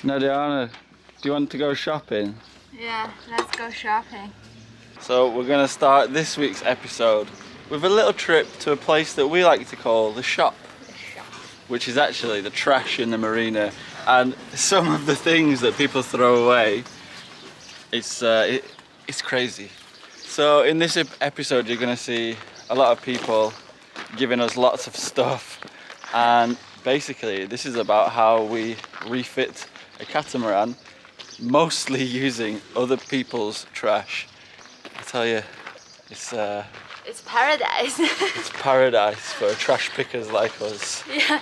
Nadiana, do you want to go shopping? Yeah, let's go shopping. So we're going to start this week's episode with a little trip to a place that we like to call the shop. Which is actually the trash in the marina, and some of the things that people throw away, it's crazy. So in this episode you're going to see a lot of people giving us lots of stuff, and basically this is about how we refit a catamaran, mostly using other people's trash. I tell you, it's paradise. It's paradise for trash pickers like us. Yeah.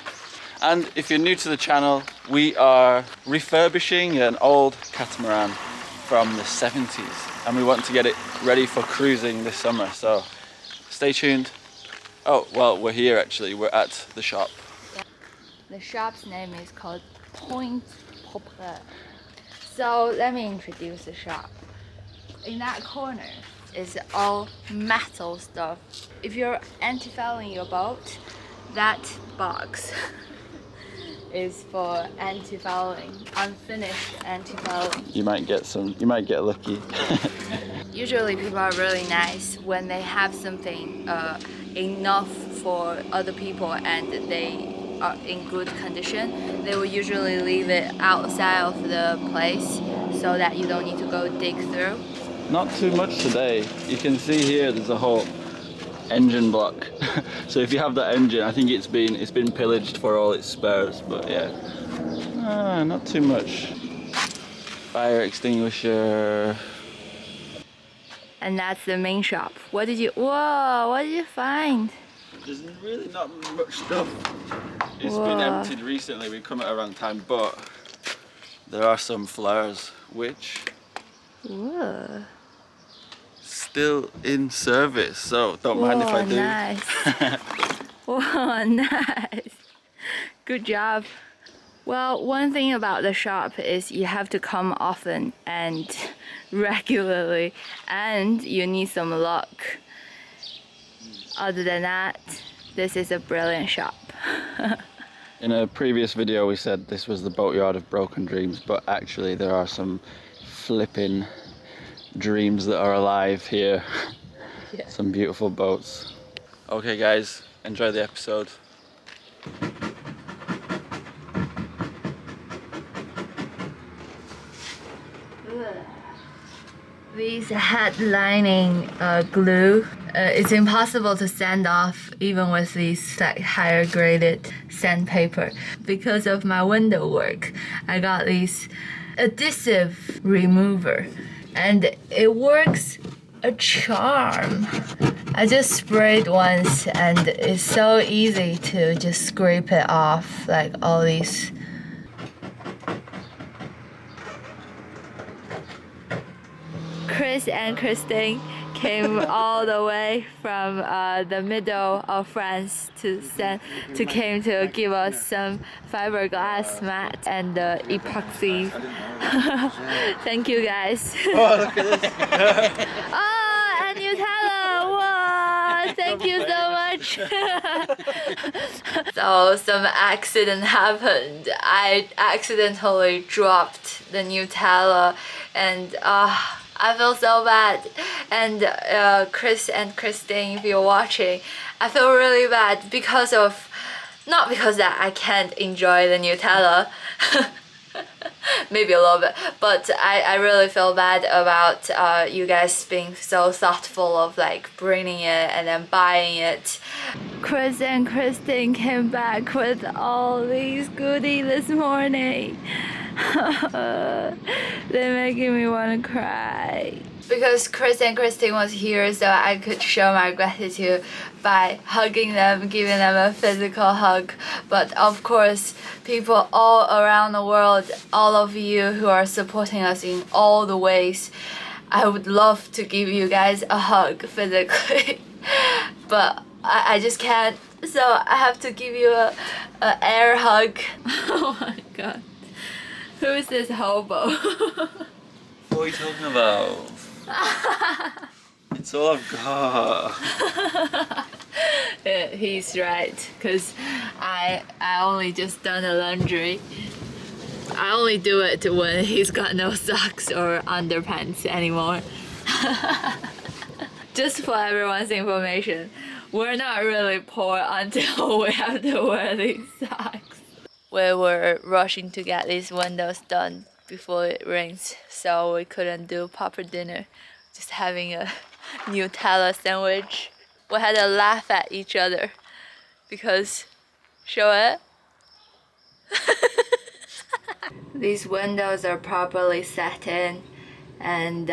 And if you're new to the channel, we are refurbishing an old catamaran from the 70s, and we want to get it ready for cruising this summer, so stay tuned. Oh, well, we're here actually, we're at the shop. Yeah. The shop's name is called Point. So let me introduce the shop. In that corner is all metal stuff. If you're anti-fouling your boat, that box is for anti-fouling, unfinished anti-fouling. You might get lucky. Usually people are really nice when they have something enough for other people and they are in good condition. They will usually leave it outside of the place so that you don't need to go dig through. Not too much today. You can see here there's a whole engine block. So if you have that engine, I think it's been pillaged for all its spares, but yeah. Not too much. Fire extinguisher. And that's the main shop. What did you find? There's really not much stuff. It's been emptied recently, we come at a wrong time, but there are some flares which still in service, so don't mind if I do. Nice. Whoa, nice. Good job. Well, one thing about the shop is you have to come often and regularly, and you need some luck. Other than that, this is a brilliant shop. In a previous video we said this was the Boatyard of broken dreams, but actually there are some flipping dreams that are alive here. Yeah. Some beautiful boats. Okay guys, enjoy the episode. These headlining glue, it's impossible to sand off even with these like higher graded sandpaper. Because of my window work, I got these adhesive remover, and it works a charm. I just sprayed once and it's so easy to just scrape it off, like all these. Chris and Christine came all the way from the middle of France to give us some fiberglass mat and epoxy. Thank you guys. Oh, look at this. Oh, and Nutella! Wow, thank you so much. So some accident happened. I accidentally dropped the Nutella, and I feel so bad. And Chris and Christine, if you're watching, I feel really bad because of, not because that I can't enjoy the Nutella, maybe a little bit, but I really feel bad about you guys being so thoughtful of like bringing it and then buying it. Chris and Christine came back with all these goodies this morning. They're making me want to cry. Because Chris and Christine was here, so I could show my gratitude by hugging them, giving them a physical hug. But of course, people all around the world, all of you who are supporting us in all the ways, I would love to give you guys a hug physically. But I just can't, so I have to give you a air hug. Oh my god. Who is this hobo? What are you talking about? It's all I've got. Yeah, he's right, because I only just done the laundry. I only do it when he's got no socks or underpants anymore. Just for everyone's information, we're not really poor until we have to wear these socks. We were rushing to get these windows done before it rains, so we couldn't do proper dinner. Just having a Nutella sandwich. We had to laugh at each other because, show it. These windows are properly set in, and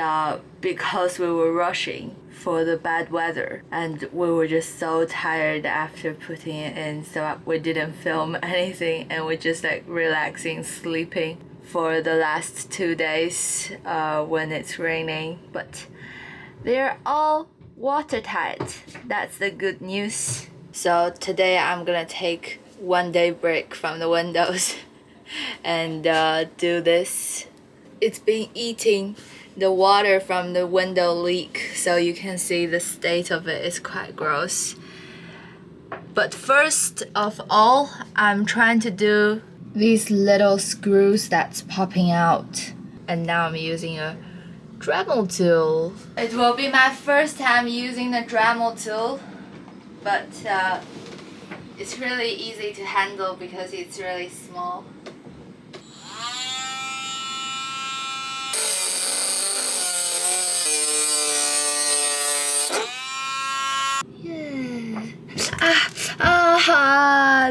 because we were rushing for the bad weather and we were just so tired after putting it in, so we didn't film anything and we're just like relaxing, sleeping for the last 2 days when it's raining. But they're all watertight. That's the good news. So today I'm gonna take 1 day break from the windows and do this. It's been eating the water from the window leak, so you can see the state of it is quite gross. But first of all, I'm trying to do these little screws that's popping out, and now I'm using a Dremel tool. It will be my first time using the Dremel tool, but it's really easy to handle because it's really small.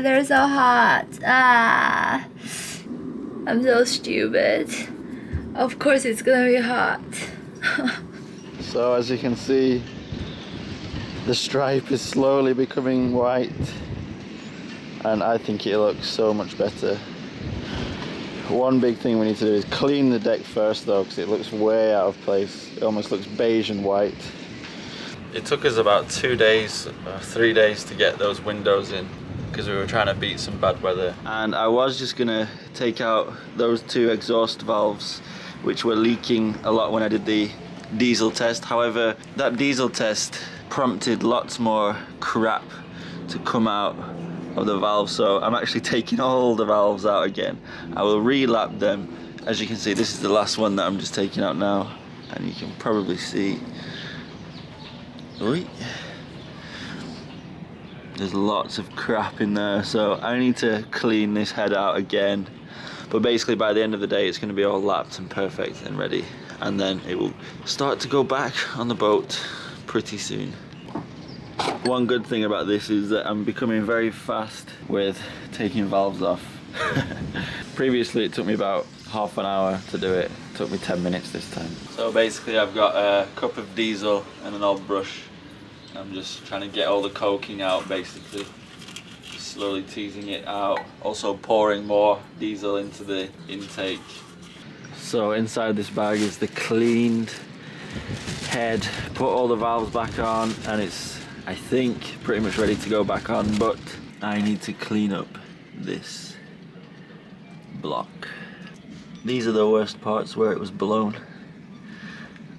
They're so hot. I'm so stupid. Of course it's gonna be hot. So as you can see, the stripe is slowly becoming white, and I think it looks so much better. One big thing we need to do is clean the deck first though, because it looks way out of place. It almost looks beige and white. It took us about 2 days, 3 days to get those windows in because we were trying to beat some bad weather. And I was just gonna take out those 2 exhaust valves which were leaking a lot when I did the diesel test. However, that diesel test prompted lots more crap to come out of the valve, so I'm actually taking all the valves out again. I will relap them. As you can see, this is the last one that I'm just taking out now, and you can probably see there's lots of crap in there, so I need to clean this head out again. But basically by the end of the day it's going to be all lapped and perfect and ready, and then it will start to go back on the boat pretty soon. One good thing about this is that I'm becoming very fast with taking valves off. Previously it took me about half an hour to do it. It took me 10 minutes this time. So basically I've got a cup of diesel and an old brush. I'm just trying to get all the coking out basically. Just slowly teasing it out. Also pouring more diesel into the intake. So inside this bag is the cleaned head. Put all the valves back on and it's, I think, pretty much ready to go back on, but I need to clean up this block. These are the worst parts where it was blown,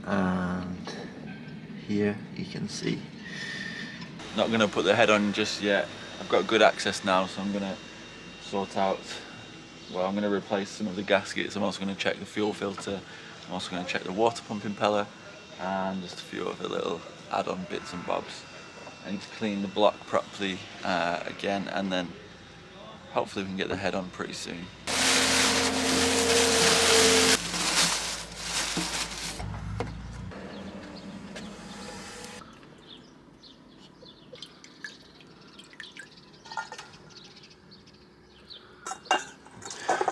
and here you can see. Not gonna put the head on just yet. I've got good access now, so I'm gonna sort out, well, I'm gonna replace some of the gaskets. I'm also gonna check the fuel filter. I'm also gonna check the water pump impeller and just a few other little add-on bits and bobs. I need to clean the block properly again, and then hopefully we can get the head on pretty soon.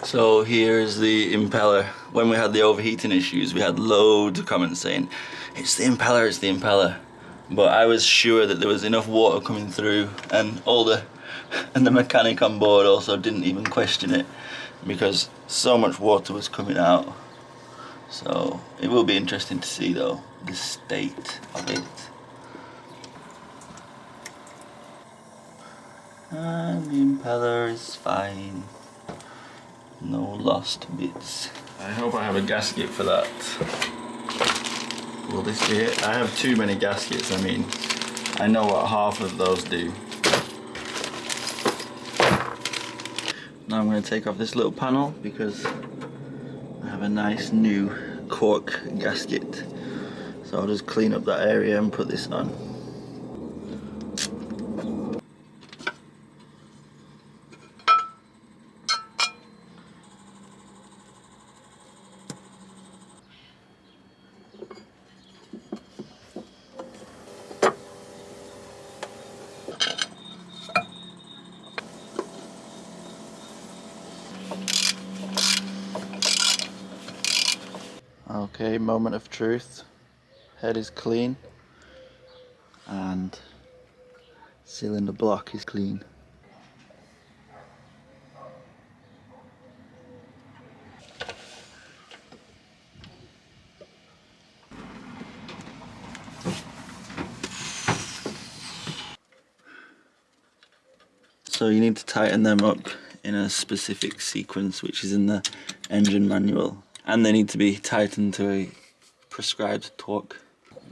So here's the impeller. When we had the overheating issues, we had loads of comments saying, it's the impeller, it's the impeller. But I was sure that there was enough water coming through, and the mechanic on board also didn't even question it because so much water was coming out. So it will be interesting to see though, the state of it. And the impeller is fine. No lost bits. I hope I have a gasket for that. Will this be it? I have too many gaskets. I mean, I know what half of those do. Now I'm going to take off this little panel because I have a nice new cork gasket. So I'll just clean up that area and put this on. Okay, moment of truth. Head is clean and cylinder block is clean. So you need to tighten them up in a specific sequence which is in the engine manual, and they need to be tightened to a prescribed torque.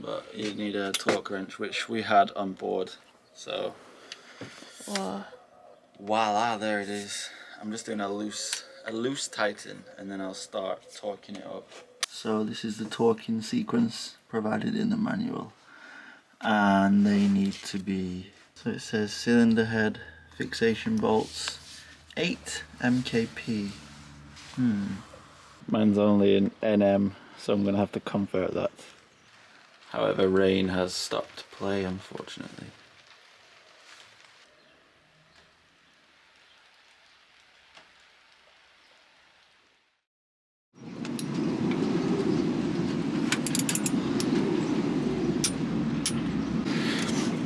But you need a torque wrench which we had on board, so voila, there it is. I'm just doing a loose tighten and then I'll start torquing it up. So this is the torquing sequence provided in the manual, and they need to be, so it says cylinder head fixation bolts 8 MKP. Mine's only an NM, so I'm gonna have to convert that. However, rain has stopped play, unfortunately.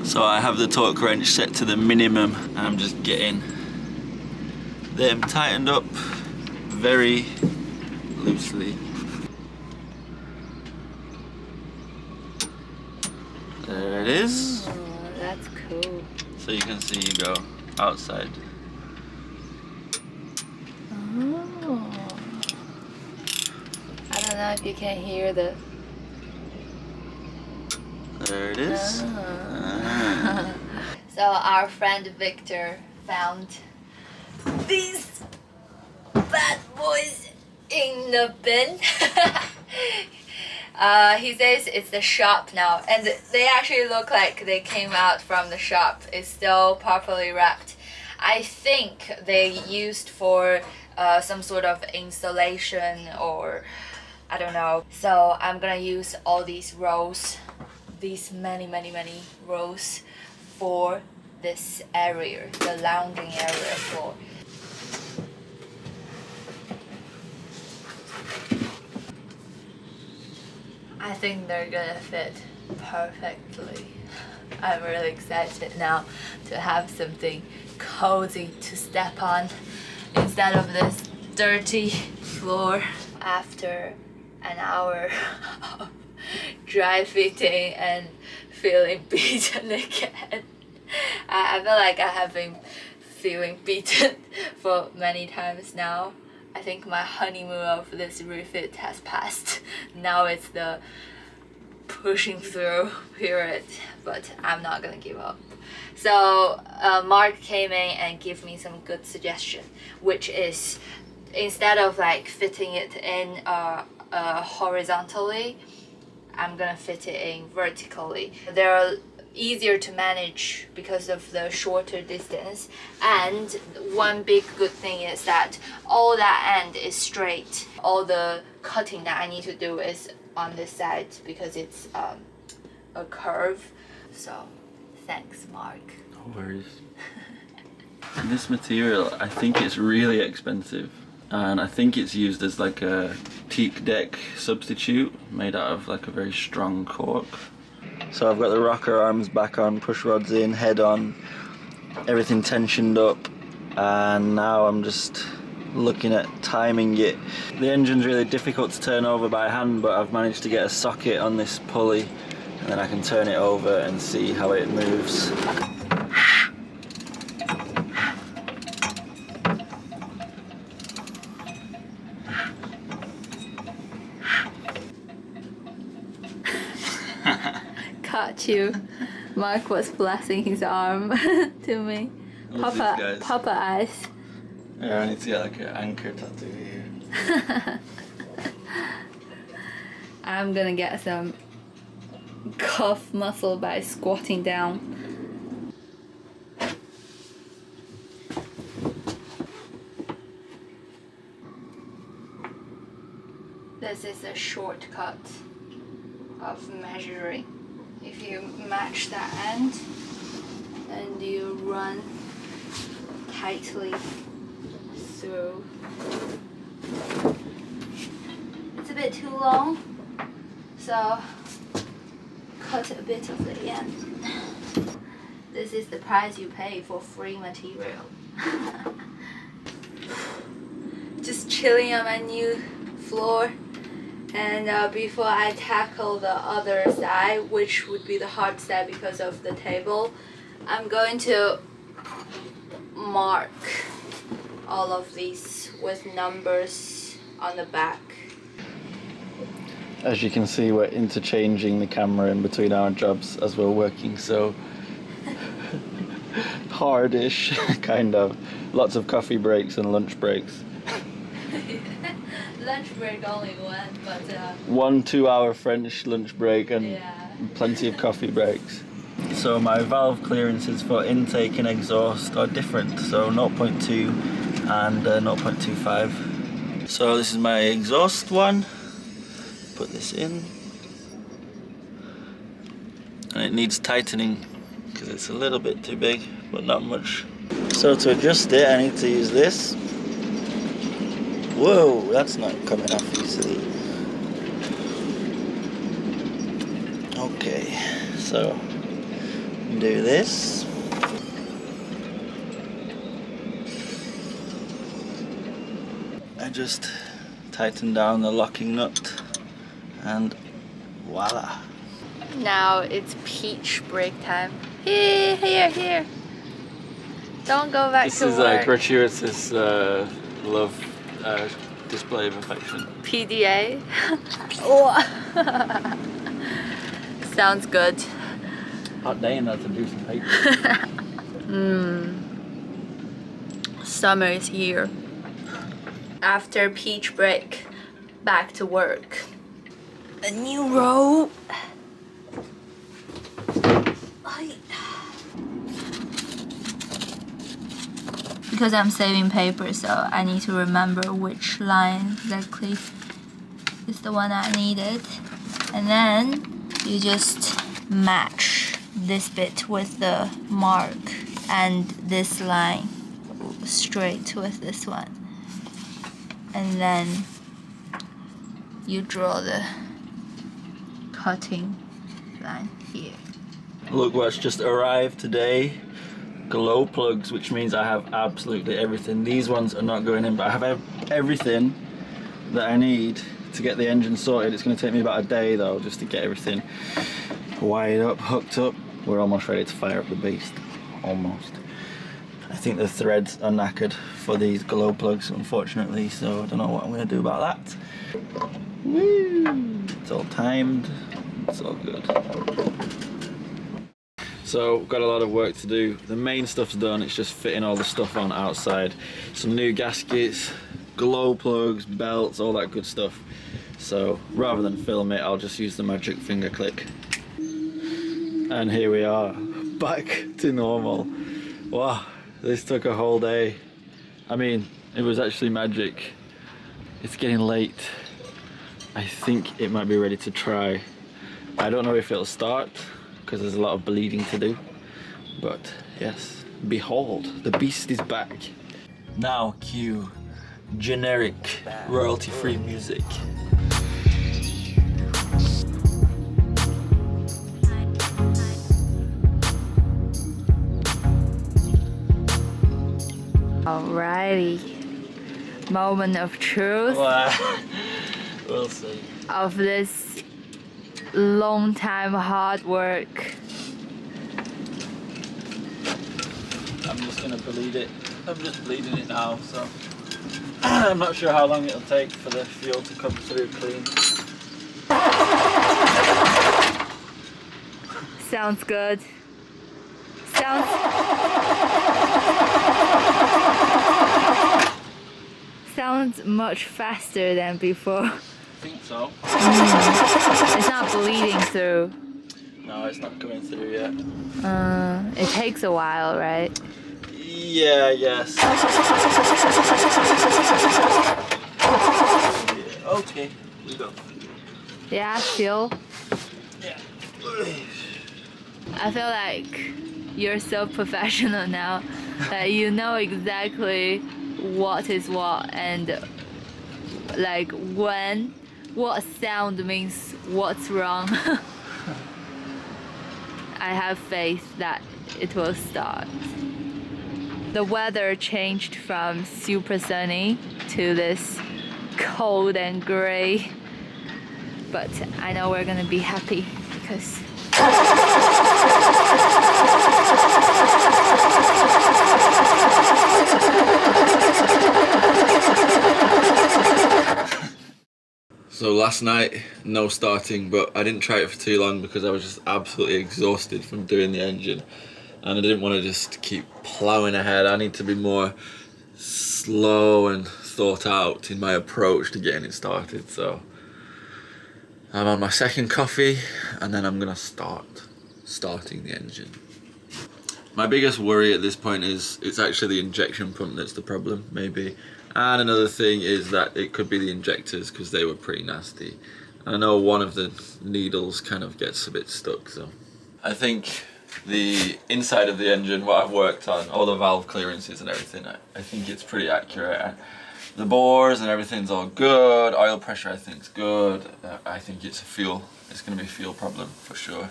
So I have the torque wrench set to the minimum, and I'm just getting them tightened up very loosely. There it is. Oh, that's cool. So you can see you go outside. Oh. I don't know if you can hear the... There it is. Ah. So our friend Victor found these bad boys in the bin. He says it's the shop now, and they actually look like they came out from the shop. It's still properly wrapped. I think they used for some sort of installation, or I don't know. So I'm gonna use all these rows, these many rows for this area, the lounging area floor. I think they're gonna fit perfectly. I'm really excited now to have something cozy to step on instead of this dirty floor. After an hour of dry fitting and feeling beaten again. I feel like I have been feeling beaten for many times now. I think my honeymoon of this refit has passed. Now it's the pushing through period, but I'm not gonna give up. So Mark came in and gave me some good suggestion, which is instead of like fitting it in horizontally, I'm gonna fit it in vertically. They're easier to manage because of the shorter distance, and one big good thing is that all that end is straight. All the cutting that I need to do is on this side because it's a curve. So thanks, Mark. No worries. And this material, I think it's really expensive, and I think it's used as like a teak deck substitute made out of like a very strong cork. So I've got the rocker arms back on, push rods in, head on, everything tensioned up, and now I'm just looking at timing it. The engine's really difficult to turn over by hand, but I've managed to get a socket on this pulley, and then I can turn it over and see how it moves. Caught you. Mark was flashing his arm to me. What's this, guys? Papa eyes. Yeah, I need to get like an anchor tattoo here. I'm gonna get some calf muscle by squatting down. This is a shortcut of measuring. If you match that end and you run tightly through. It's a bit too long, so cut a bit of the end. This is the price you pay for free material. Just chilling on my new floor, and before I tackle the other side, which would be the hard side because of the table, I'm going to mark all of these with numbers on the back. As you can see, we're interchanging the camera in between our jobs as we're working, so hardish, kind of. Lots of coffee breaks and lunch breaks. Lunch break only one, but 1 2-hour French lunch break and yeah. plenty of coffee breaks. So my valve clearances for intake and exhaust are different, so 0.2 and 0.25. So this is my exhaust one. Put this in, and it needs tightening because it's a little bit too big, but not much. So to adjust it, I need to use this. Whoa, that's not coming off easily. Okay, so do this. I just tighten down the locking nut, and voila. Now it's peach break time. Here. Don't go back This to is work. a gratuitous love display of affection. PDA. Oh. Sounds good. Hot day and I have to do some paper. Summer is here. After peach break, back to work. A new row. Because I'm saving paper, so I need to remember which line exactly is the one I needed. And then you just match this bit with the mark and this line straight with this one. And then you draw the cutting line here. Look what's just arrived today. Glow plugs, which means I have absolutely everything. These ones are not going in, but I have everything that I need to get the engine sorted. It's going to take me about a day though, just to get everything wired up, hooked up. We're almost ready to fire up the beast. Almost. I think the threads are knackered for these glow plugs, unfortunately, so I don't know what I'm going to do about that. Woo! It's all timed. It's all good. So we've got a lot of work to do. The main stuff's done, it's just fitting all the stuff on outside. Some new gaskets, glow plugs, belts, all that good stuff. So rather than film it, I'll just use the magic finger click. And here we are, back to normal. Wow, this took a whole day. I mean, it was actually magic. It's getting late. I think it might be ready to try. I don't know if it'll start, because there's a lot of bleeding to do, but yes, behold, the beast is back. Now cue generic royalty-free music. Alrighty, moment of truth We'll see. of this long time hard work. I'm just gonna bleed it. I'm just bleeding it now, so I'm not sure how long it'll take for the fuel to come through clean. Sounds good. sounds much faster than before. I think so. It's not bleeding through. No, it's not coming through yet. It takes a while, right? Yeah, I guess. Yeah, okay, we go. Yeah, feel. Yeah. I feel like you're so professional now that you know exactly what is what and like what sound means what's wrong. I have faith that it will start. The weather changed from super sunny to this cold and gray, but I know we're gonna be happy because So last night, no starting, but I didn't try it for too long because I was just absolutely exhausted from doing the engine. And I didn't want to just keep ploughing ahead. I need to be more slow and thought out in my approach to getting it started. So I'm on my second coffee and then I'm gonna starting the engine. My biggest worry at this point is it's actually the injection pump that's the problem, maybe. And another thing is that it could be the injectors because they were pretty nasty. I know one of the needles kind of gets a bit stuck, so. I think the inside of the engine, what I've worked on, all the valve clearances and everything, I think it's pretty accurate. The bores and everything's all good, oil pressure I think is good. I think it's going to be a fuel problem for sure.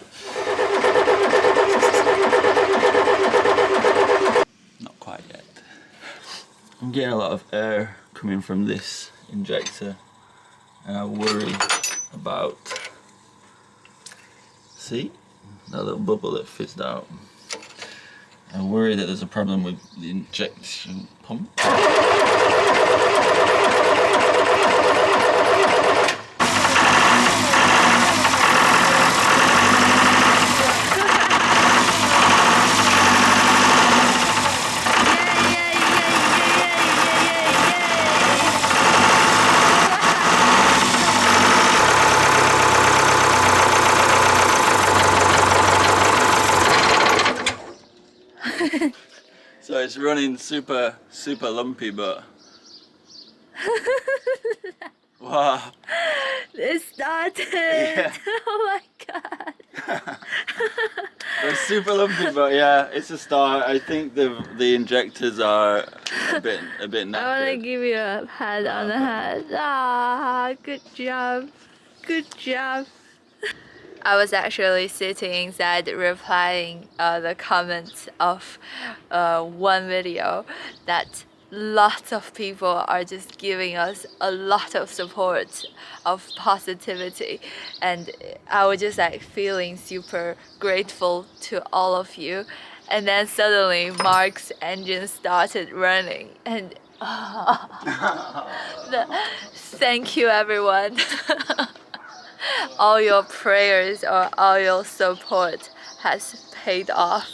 Not quite yet. I'm getting a lot of air coming from this injector and I worry about, see, that little bubble that fizzed out. I worry that there's a problem with the injection pump. So it's running super lumpy, but wow. it started. Yeah. Oh my god. It's super lumpy, but yeah, it's a start. I think the injectors are a bit knackered. I want to give you a pat on the head. Ah, good job. Good job. I was actually sitting inside replying the comments of one video that lots of people are just giving us a lot of support, of positivity, and I was just like feeling super grateful to all of you. And then suddenly Mark's engine started running and thank you everyone. All your prayers or all your support has paid off.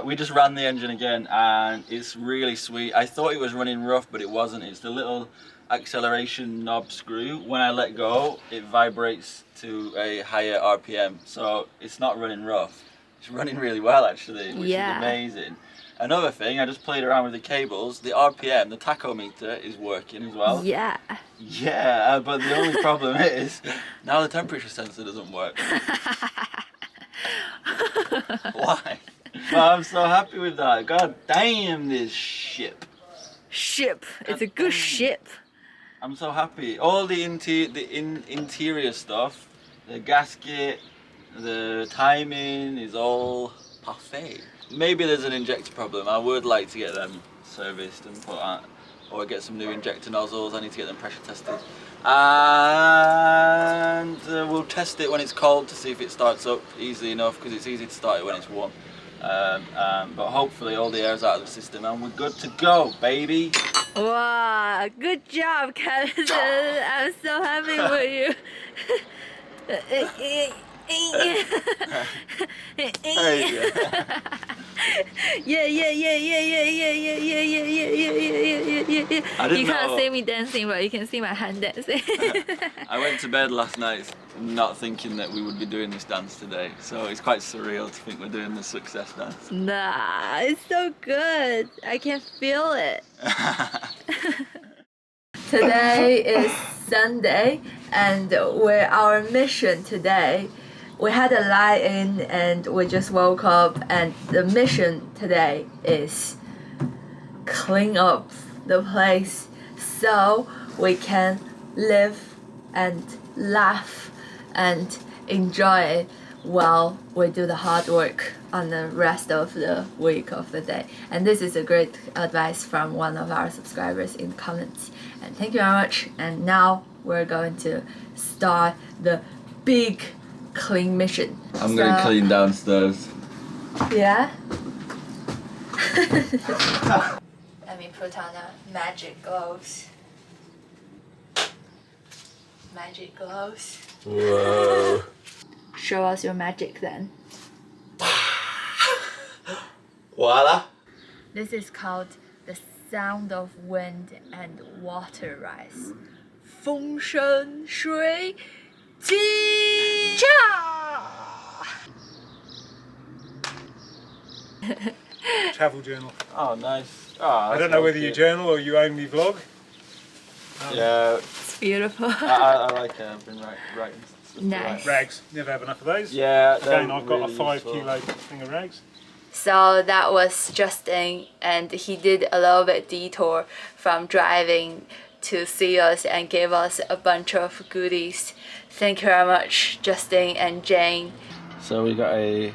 We just ran the engine again and it's really sweet. I thought it was running rough, but it wasn't. It's the little acceleration knob screw. When I let go, it vibrates to a higher RPM. So it's not running rough. It's running really well actually, which is amazing. Another thing, I just played around with the cables. The RPM, the tachometer is working as well. Yeah. Yeah, but the only problem is now the temperature sensor doesn't work. Why? Well, I'm so happy with that. God damn this ship. It's a good ship. I'm so happy. All the interior stuff, the gasket, the timing is all parfait. Maybe there's an injector problem. I would like to get them serviced and put out, or get some new injector nozzles. I need to get them pressure tested. And we'll test it when it's cold to see if it starts up easily enough, because it's easy to start it when it's warm. But hopefully all the air's out of the system and we're good to go, baby. Wow, good job, Captain. I'm so happy with you. Yeah. You can't see me dancing, but you can see my hand dancing. I went to bed last night not thinking that we would be doing this dance today, so it's quite surreal to think we're doing the success dance. Nah, it's so good. I can feel it. Today is Sunday, and our mission today. We had a lie-in and we just woke up, and the mission today is clean up the place so we can live and laugh and enjoy it while we do the hard work on the rest of the week of the day. And this is a great advice from one of our subscribers in the comments. And thank you very much. And now we're going to start the big clean mission. I'm going to clean downstairs. Yeah? Let me put on a magic gloves. Magic gloves. Whoa. Show us your magic then. Voila. This is called the sound of wind and water rise. 风生水起。 Travel journal. Oh, nice. Oh, I don't know whether you journal or you only vlog. Yeah, It's beautiful. I like it. I've been writing stuff. Nice. Rags. Never have enough of those. Yeah, Again, I've got a 5 kilo thing of rags. So that was Justin, and he did a little bit detour from driving to see us and gave us a bunch of goodies. Thank you very much, Justin and Jane. So we got a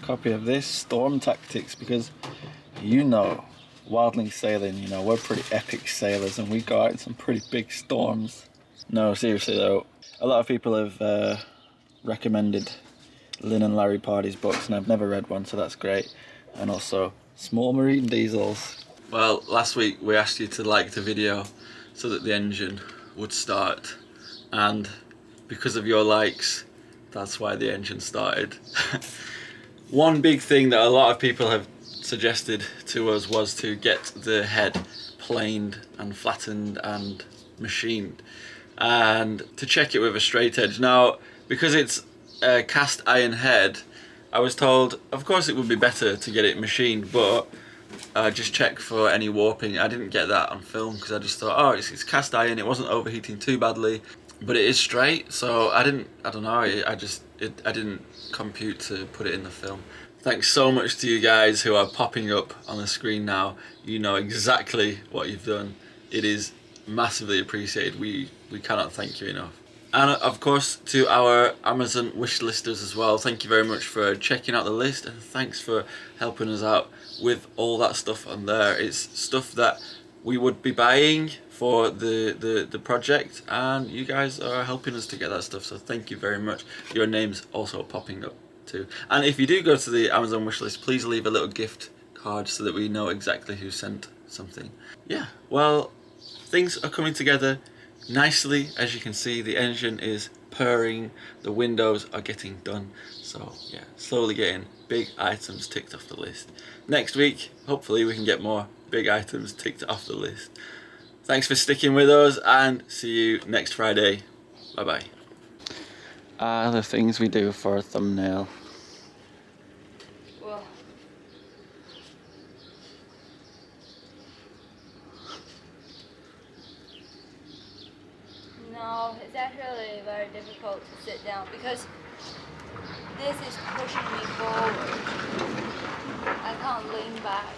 copy of this, Storm Tactics, because you know, Wildlings sailing, you know, we're pretty epic sailors and we go out in some pretty big storms. No, seriously though, a lot of people have recommended Lynn and Larry Pardy's books and I've never read one, so that's great. And also small marine diesels. Well, last week we asked you to like the video so that the engine would start, and because of your likes, that's why the engine started. One big thing that a lot of people have suggested to us was to get the head planed and flattened and machined, and to check it with a straight edge. Now, because it's a cast iron head, I was told of course it would be better to get it machined, but just check for any warping. I didn't get that on film because I just thought, oh, it's cast iron, it wasn't overheating too badly, but it is straight, so I didn't compute to put it in the film. Thanks so much to you guys who are popping up on the screen now. You know exactly what you've done. It is massively appreciated. We cannot thank you enough. And of course to our Amazon wish listers as well. Thank you very much for checking out the list, and thanks for helping us out with all that stuff on there. It's stuff that we would be buying for the project, and you guys are helping us to get that stuff, so thank you very much. Your name's also popping up too. And if you do go to the Amazon wishlist, please leave a little gift card so that we know exactly who sent something. Yeah, well, things are coming together nicely. As you can see, the engine is purring, the windows are getting done, so yeah, slowly getting big items ticked off the list. Next week, hopefully we can get more big items ticked off the list. Thanks for sticking with us, and see you next Friday. Bye bye. The things we do for a thumbnail. Well, no, it's actually very difficult to sit down because this is pushing me forward. I can't lean back.